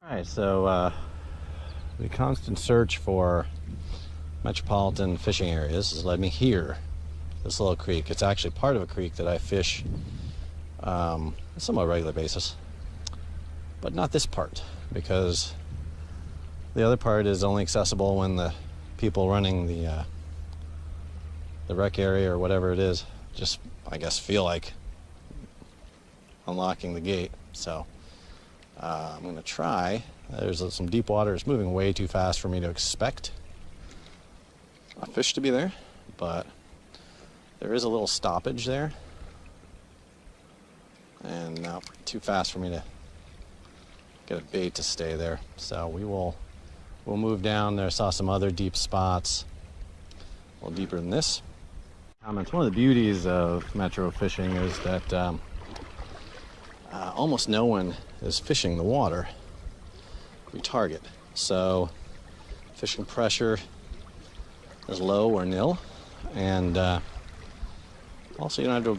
Alright, so the constant search for metropolitan fishing areas has led me here, this little creek. It's actually part of a creek that I fish on a somewhat regular basis, but not this part, because the other part is only accessible when the people running the rec area or whatever it is just, I guess, feel like unlocking the gate. So I'm going to try. There's some deep water. It's moving way too fast for me to expect a fish to be there, but there is a little stoppage there, and now too fast for me to get a bait to stay there. So we'll move down there. I saw some other deep spots a little deeper than this. Comments. One of the beauties of metro fishing is that almost no one is fishing the water we target. So fishing pressure is low or nil, and also you don't have to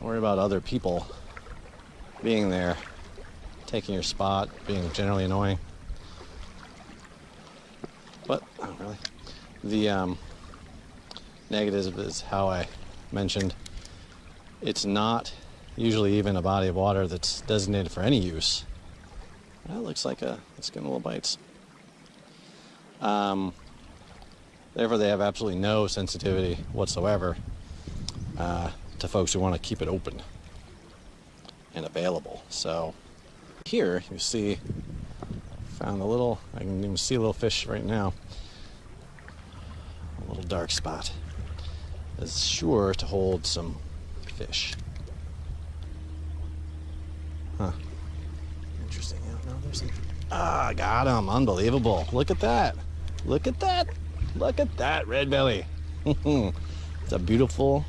worry about other people being there, taking your spot, being generally annoying. But not really. The negative is how I mentioned, it's not usually even a body of water that's designated for any use. That looks like it's getting little bites. Therefore, they have absolutely no sensitivity whatsoever to folks who want to keep it open and available. So here you see, found a little, I can even see a little fish right now. A little dark spot is sure to hold some fish. Huh. Interesting. Yeah, no, there's some. Ah, got him. Unbelievable. Look at that. Look at that. Look at that red belly. It's a beautiful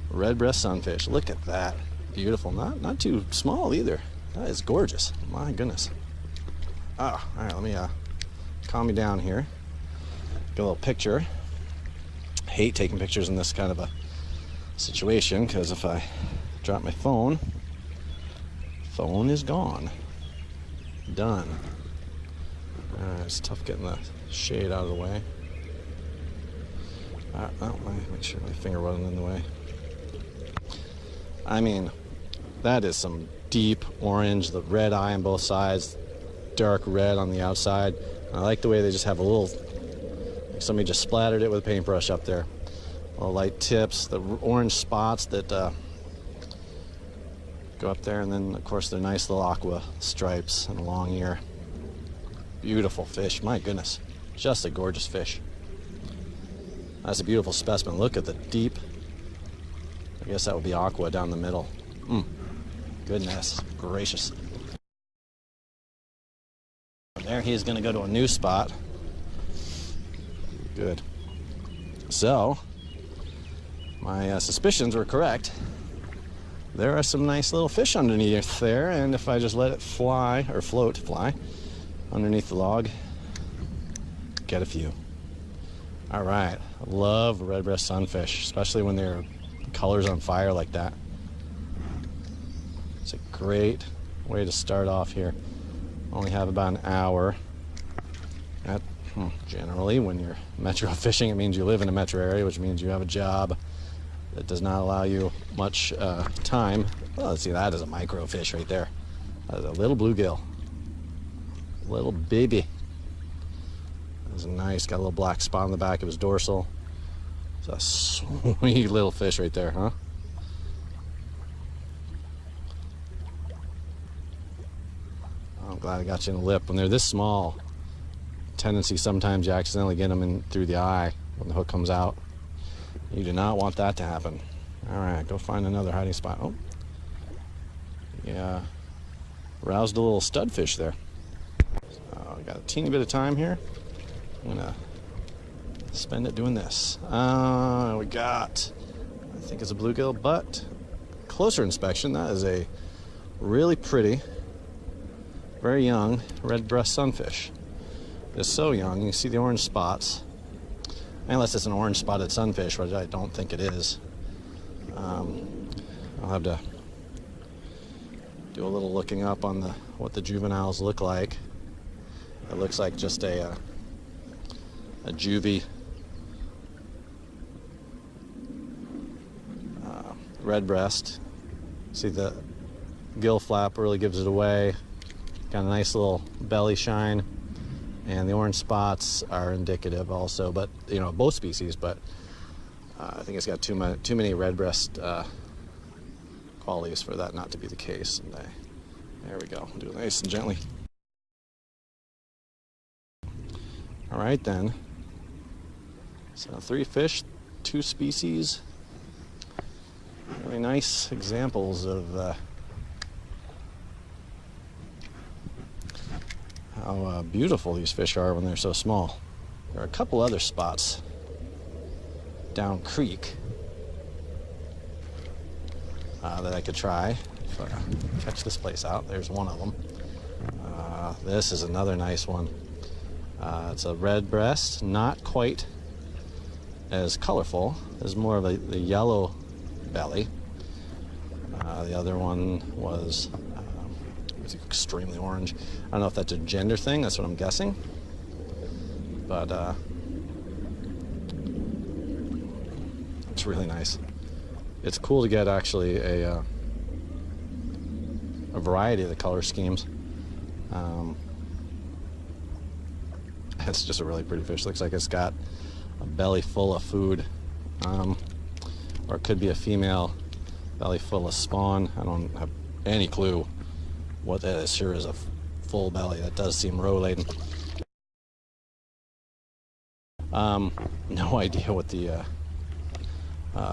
red breast sunfish. Look at that. Beautiful. Not too small either. That is gorgeous. My goodness. Ah, all right. Let me calm me down here. Get a little picture. Hate taking pictures in this kind of a situation, because if I drop my phone is gone. Done. It's tough getting the shade out of the way. Make sure my finger wasn't in the way. I mean, that is some deep orange, the red eye on both sides, dark red on the outside. I like the way they just have a little, like somebody just splattered it with a paintbrush up there. Little light tips, the orange spots that go up there, and then of course their nice little aqua stripes and a long ear. Beautiful fish, my goodness. Just a gorgeous fish. That's a beautiful specimen. Look at the deep, I guess that would be aqua down the middle. Goodness gracious. There he is going to go to a new spot. Good. So my suspicions were correct. There are some nice little fish underneath there, and if I just let it fly underneath the log, get a few. All right, I love red breast sunfish, especially when their color's on fire like that. It's a great way to start off here. Only have about an hour. Generally, when you're metro fishing, it means you live in a metro area, which means you have a job that does not allow you much time. Well, let's see, that is a microfish right there. That is a little bluegill. Little baby. That's nice. Got a little black spot on the back of his dorsal. It's a sweet little fish right there, huh? I'm glad I got you in the lip. When they're this small, tendency sometimes you accidentally get them in through the eye when the hook comes out. You do not want that to happen. All right, go find another hiding spot. Oh, yeah, roused a little studfish there. I got a teeny bit of time here. I'm gonna spend it doing this. We got, I think it's a bluegill, but closer inspection, that is a really pretty, very young red breast sunfish. It's so young, you can see the orange spots. Unless it's an orange spotted sunfish, which I don't think it is. I'll have to Do a little looking up on what the juveniles look like. It looks like just a juvie red breast. See the gill flap really gives it away. Got a nice little belly shine, and the orange spots are indicative also, but you know, both species. But I think it's got too many red breast qualities for that not to be the case. And there we go. Do it nice and gently. All right then. So 3 fish, 2 species. Really nice examples of how beautiful these fish are when they're so small. There are a couple other spots down creek that I could try if I catch this place out. There's one of them. This is another nice one. It's a red breast, not quite as colorful. There's more of the yellow belly. The other one was extremely orange. I don't know if that's a gender thing, that's what I'm guessing. But it's really nice. It's cool to get actually a variety of the color schemes. It's just a really pretty fish. Looks like it's got a belly full of food, or it could be a female belly full of spawn. I don't have any clue what that is. Sure is a full belly. That does seem roe laden. No idea what the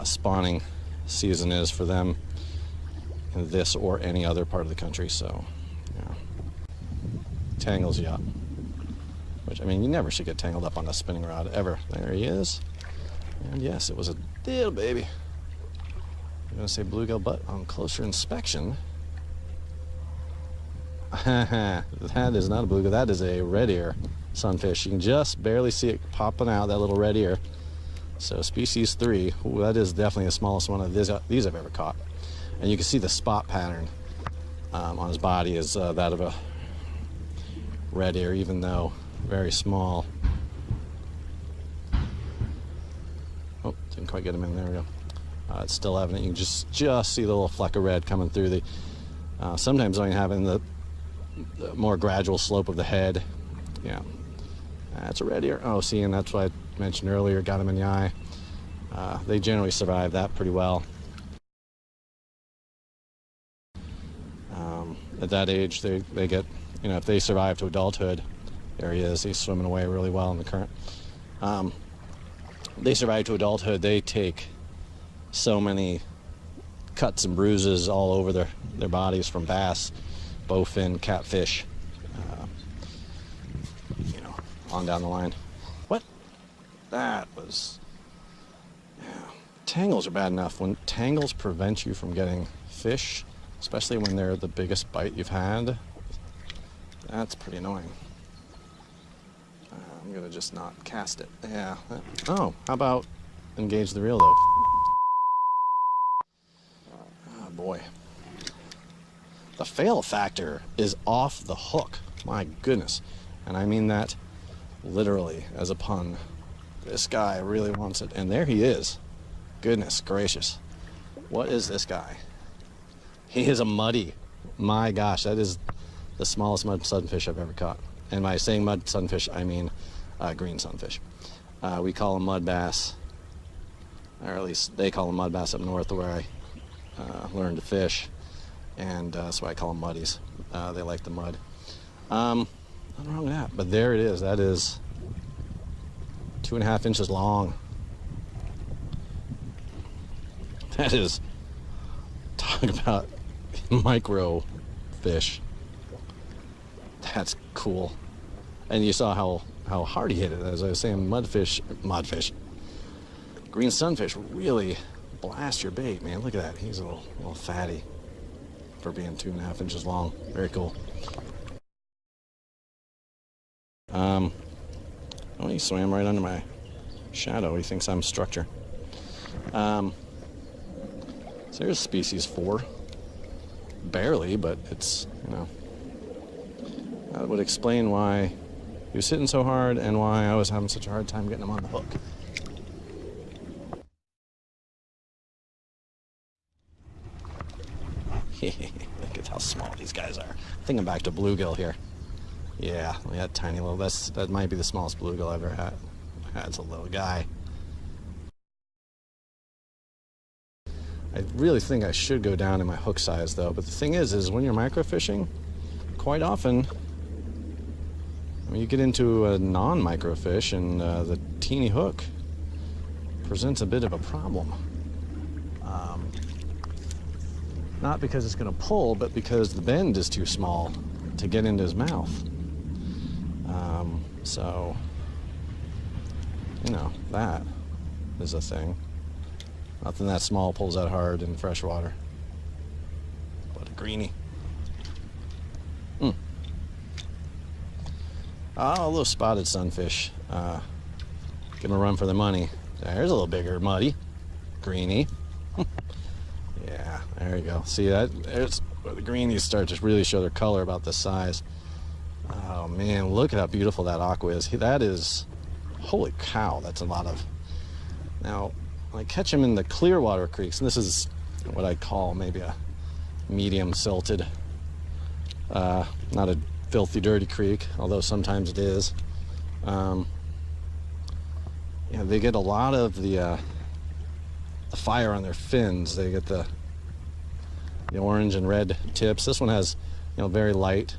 spawning season is for them in this or any other part of the country, so yeah. Tangles you up. Which, I mean, you never should get tangled up on a spinning rod, ever. There he is. And yes, it was a little baby. I'm going to say bluegill, but on closer inspection, that is not a bluegill. That is a red ear sunfish. You can just barely see it popping out, that little red ear. So species 3, ooh, that is definitely the smallest one of these I've ever caught. And you can see the spot pattern on his body is that of a red ear, even though very small. Oh, didn't quite get him in. There we go. It's still evident. You can just see the little fleck of red coming through the. Sometimes only having the more gradual slope of the head. Yeah, that's a red ear. Oh, see, and that's what I mentioned earlier. Got him in the eye. They generally survive that pretty well. At that age, they get, you know, if they survive to adulthood. There he is. He's swimming away really well in the current. They survive to adulthood. They take so many cuts and bruises all over their bodies from bass, bowfin, catfish, you know, on down the line. What? That was... Yeah. Tangles are bad enough. When tangles prevent you from getting fish, especially when they're the biggest bite you've had, that's pretty annoying. I'm gonna just not cast it. Yeah. Oh, how about engage the reel though? Oh boy. The fail factor is off the hook. My goodness. And I mean that literally as a pun. This guy really wants it. And there he is. Goodness gracious. What is this guy? He is a muddy. My gosh, that is the smallest mud sunfish I've ever caught. And by saying mud sunfish, I mean green sunfish. We call them mud bass, or at least they call them mud bass up north where I learned to fish, and that's why I call them muddies. They like the mud. Nothing wrong with that, but there it is. That is 2.5 inches long. That is, talk about micro fish. That's cool. And you saw how hard he hit it. As I was saying, mudfish, green sunfish really blast your bait, man. Look at that. He's a little fatty for being 2.5 inches long. Very cool. Oh, he swam right under my shadow. He thinks I'm structure. So here's species 4. barely, but it's, you know, that would explain why he was hitting so hard and why I was having such a hard time getting him on the hook. Look at how small these guys are. Thinking back to bluegill here. Yeah, that tiny little, that might be the smallest bluegill I've ever had. That's a little guy. I really think I should go down in my hook size though, but the thing is when you're microfishing, quite often, I mean, you get into a non-microfish and the teeny hook presents a bit of a problem. Not because it's going to pull, but because the bend is too small to get into his mouth. So, you know, that is a thing. Nothing that small pulls that hard in freshwater. But a greenie. Oh, a little spotted sunfish. Give him a run for the money. There's a little bigger muddy. Greenie. Yeah, there you go. See that? There's where the greenies start to really show their color about this size. Oh man, look at how beautiful that aqua is. That is, holy cow, that's a lot of. Now, when I catch them in the clear water creeks, and this is what I call maybe a medium silted, not a filthy, dirty creek, although sometimes it is. You know, they get a lot of the fire on their fins. They get the orange and red tips. This one has, you know, very light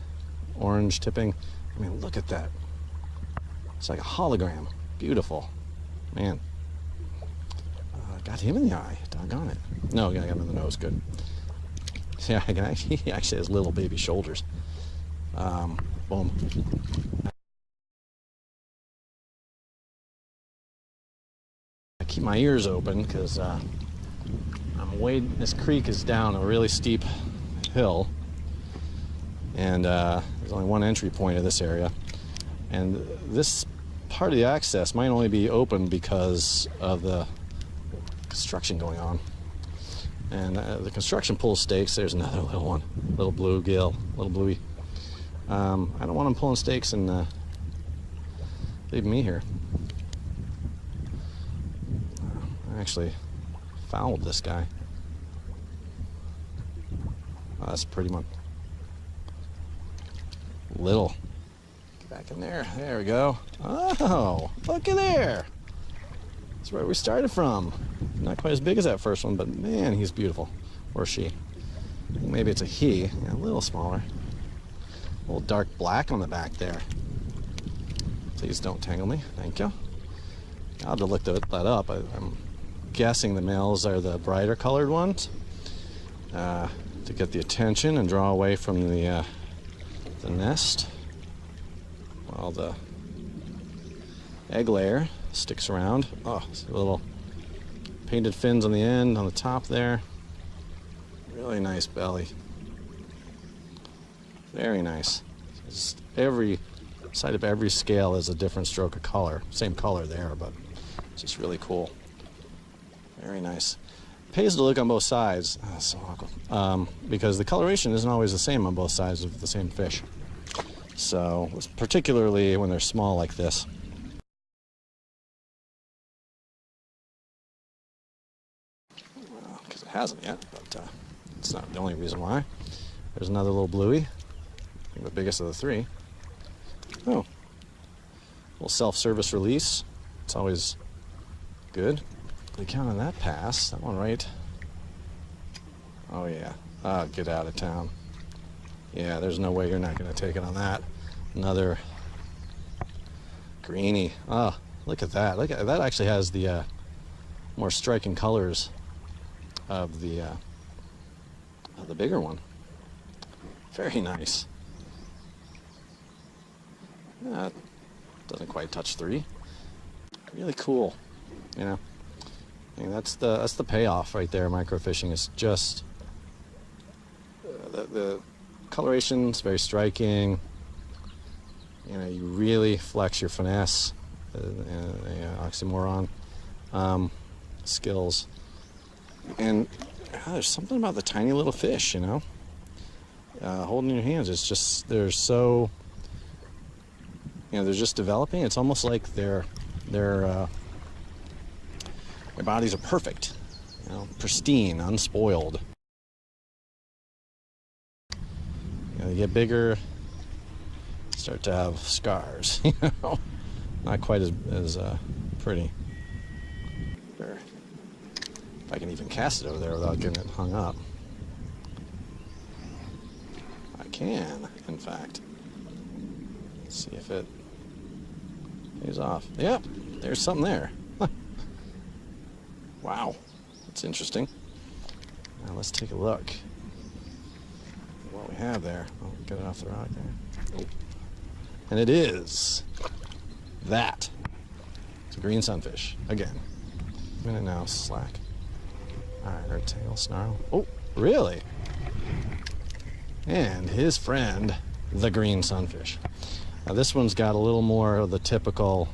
orange tipping. I mean, look at that. It's like a hologram. Beautiful. Man. Got him in the eye. Doggone it. No, got him in the nose. Good. Yeah, I can actually, he actually has little baby shoulders. Boom. I keep my ears open because this creek is down a really steep hill, and there's only one entry point of this area, and this part of the access might only be open because of the construction going on. And the construction pulls stakes. There's another little one, little bluegill, little bluey. I don't want them pulling stakes and leaving me here. I actually fouled this guy. Oh, that's a pretty one. Little. Get back in there. There we go. Oh, look at there. That's where we started from. Not quite as big as that first one, but man, he's beautiful. Or she. Maybe it's a he. Yeah, a little smaller. A little dark black on the back there. Please don't tangle me. Thank you. I'll have to look that up. I'm guessing the males are the brighter colored ones to get the attention and draw away from the nest, while the egg layer sticks around. Oh, see little painted fins on the end, on the top there. Really nice belly. Very nice. Just every side of every scale is a different stroke of color. Same color there, but it's just really cool. Very nice. Pays to look on both sides. Oh, that's so awkward. Because the coloration isn't always the same on both sides of the same fish. So, particularly when they're small like this. Well, because it hasn't yet, but it's not the only reason why. There's another little bluey. I think the biggest of the three. Oh. Little self-service release. It's always good. We count on that pass. That one right. Oh yeah. Ah, get out of town. Yeah, there's no way you're not going to take it on that. Another greenie. Oh, look at that. Look at that. Actually has the more striking colors of the bigger one. Very nice. Doesn't quite touch 3. Really cool. You know. I mean, that's the payoff right there. Microfishing is just the coloration's very striking. You know, you really flex your finesse, oxymoron skills, and there's something about the tiny little fish. You know, holding in your hands. It's just, they're so, they're just developing. It's almost like their bodies are perfect, pristine, unspoiled. They get bigger, start to have scars, not quite as pretty. Sure. If I can even cast it over there without getting it hung up. I can, in fact. Let's see if it pays off. Yep, there's something there. Wow, that's interesting. Now let's take a look at what we have there. I'll get it off the rock there. Oh. And it is that. It's a green sunfish, again. Minute now, slack. Alright, her tail snarl. Oh, really? And his friend, the green sunfish. Now this one's got a little more of the typical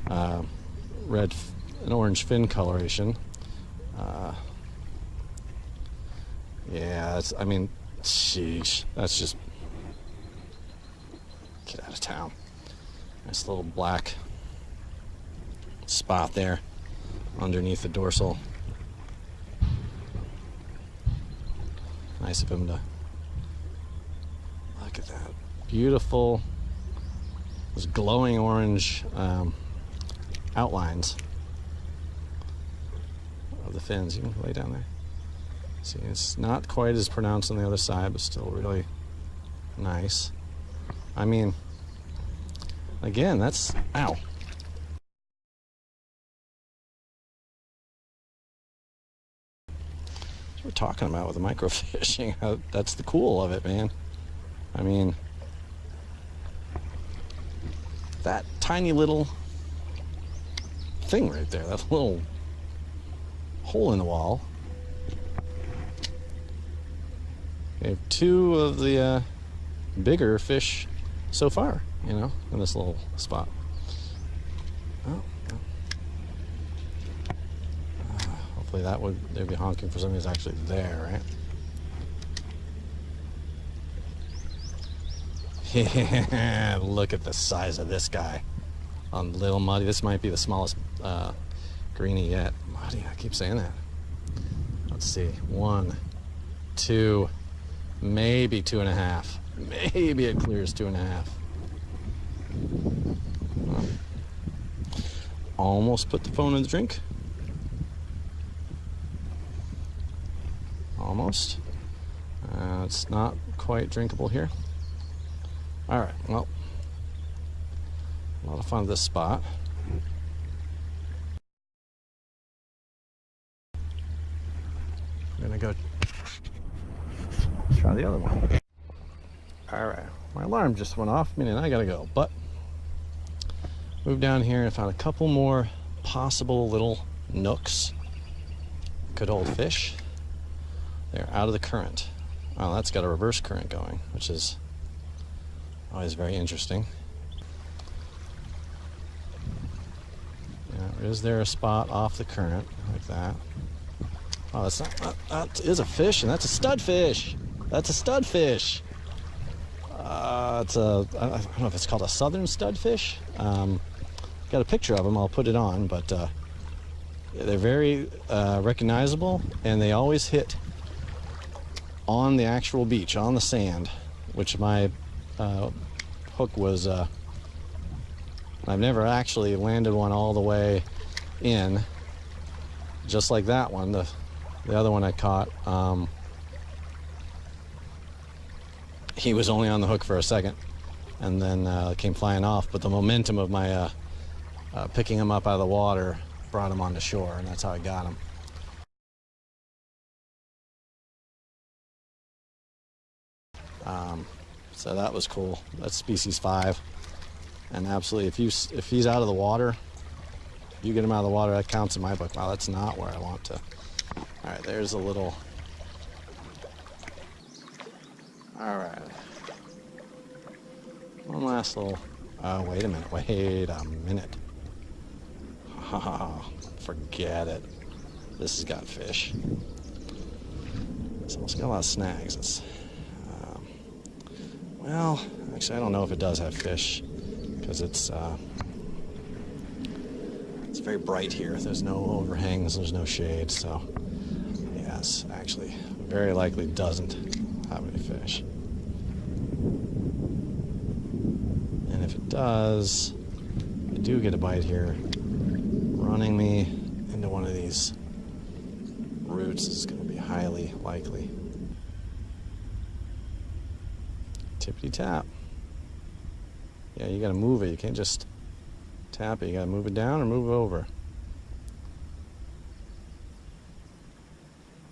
red and orange fin coloration. Yeah, I mean, sheesh, that's just, get out of town. Nice little black spot there underneath the dorsal. Nice of him to, look at that. Beautiful, those glowing orange outlines of the fins. You can lay down there. See, it's not quite as pronounced on the other side, but still really nice. I mean, again, that's, ow. That's what we're talking about with the microfishing. That's the cool of it, man. I mean, that tiny little thing right there, that little hole in the wall. We have two of the bigger fish so far, in this little spot. Oh, hopefully they'd be honking for something that's actually there, right? Yeah, look at the size of this guy on Little Muddy. This might be the smallest greenie yet. Muddy, I keep saying that. Let's see, 1, 2, maybe 2.5. Maybe it clears 2.5. Almost put the phone in the drink. Almost. It's not quite drinkable here. All right, well, a lot of fun at this spot. I'm gonna go try the other one. All right, my alarm just went off, meaning I gotta go, but moved down here and found a couple more possible little nooks. Good old fish. They're out of the current. Oh, that's got a reverse current going, which is always very interesting. Yeah, is there a spot off the current like that? Oh, that's not, that is a fish, and that's a stud fish. That's a stud fish. It's a, I don't know if it's called a southern studfish. Got a picture of them, I'll put it on, but they're very recognizable, and they always hit on the actual beach, on the sand, which my hook was, I've never actually landed one all the way in, just like that one, the other one I caught. He was only on the hook for a second, and then came flying off, but the momentum of my picking him up out of the water brought him onto shore, and that's how I got him. So that was cool. That's species 5, and absolutely, if he's out of the water, if you get him out of the water, that counts in my book. Wow, that's not where I want to. All right, there's a little. All right, one last little. Oh, wait a minute. Wait a minute. Oh, forget it. This has got fish. It's almost got a lot of snags. It's Well, actually, I don't know if it does have fish, because it's very bright here. There's no overhangs, there's no shade, so yes, actually, very likely doesn't have any fish. And if it does, I do get a bite here, running me into one of these roots is going to be highly likely. Tippity tap. Yeah, you got to move it. You can't just tap it. You got to move it down or move it over.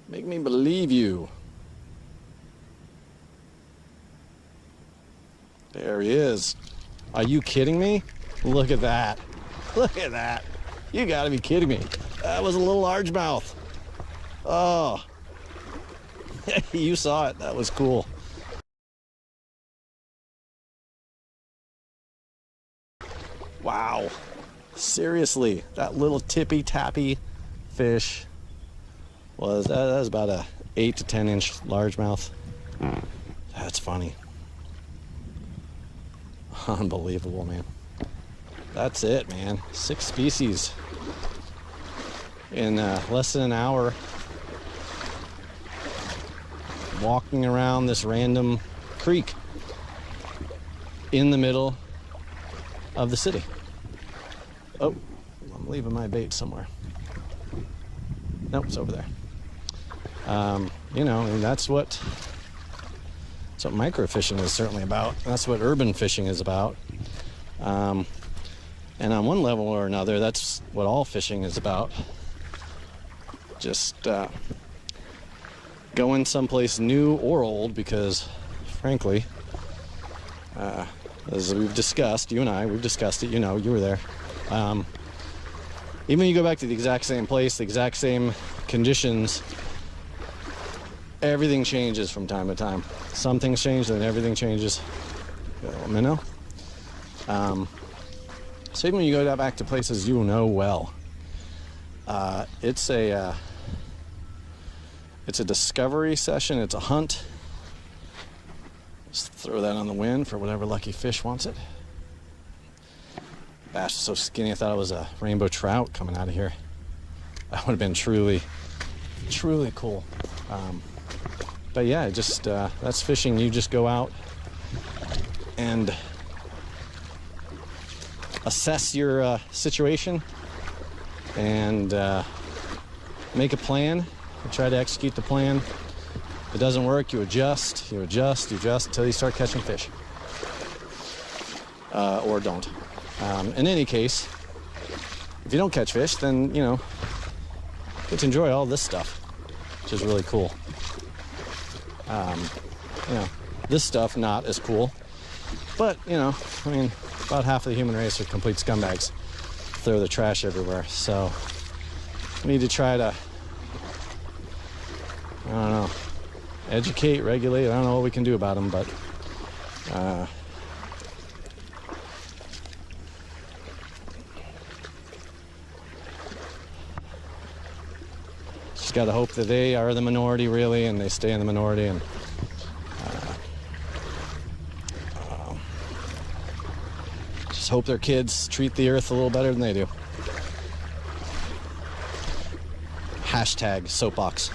Make me believe you. There he is. Are you kidding me? Look at that. Look at that. You got to be kidding me. That was a little largemouth. Oh. You saw it. That was cool. Wow. Seriously, that little tippy tappy fish was that was about a 8 to 10 inch largemouth. That's funny. Unbelievable, man. That's it, man. 6 species in less than an hour, walking around this random creek in the middle of the city. Oh, I'm leaving my bait somewhere. Nope, it's over there. You know, and that's what microfishing is certainly about. That's what urban fishing is about. And on one level or another, that's what all fishing is about. Just going someplace new or old, because frankly, as we've discussed, you and I, we've discussed it, you know, you were there. Even when you go back to the exact same place, the exact same conditions, everything changes from time to time. Some things change, then everything changes. You know? So even when you go back to places you know well, it's a discovery session, it's a hunt. Just throw that on the wind for whatever lucky fish wants it. Bass is so skinny, I thought it was a rainbow trout coming out of here. That would have been truly, truly cool. But yeah, just that's fishing. You just go out and assess your situation and make a plan and try to execute the plan. If it doesn't work, you adjust until you start catching fish. Or don't. In any case, if you don't catch fish, then, you know, you get to enjoy all this stuff, which is really cool. You know, this stuff not as cool, but, you know, I mean, about half of the human race are complete scumbags. Throw their trash everywhere, so we need to try to, I don't know, educate, regulate. I don't know what we can do about them, but just got to hope that they are the minority, really, and they stay in the minority, and just hope their kids treat the earth a little better than they do. # soapbox.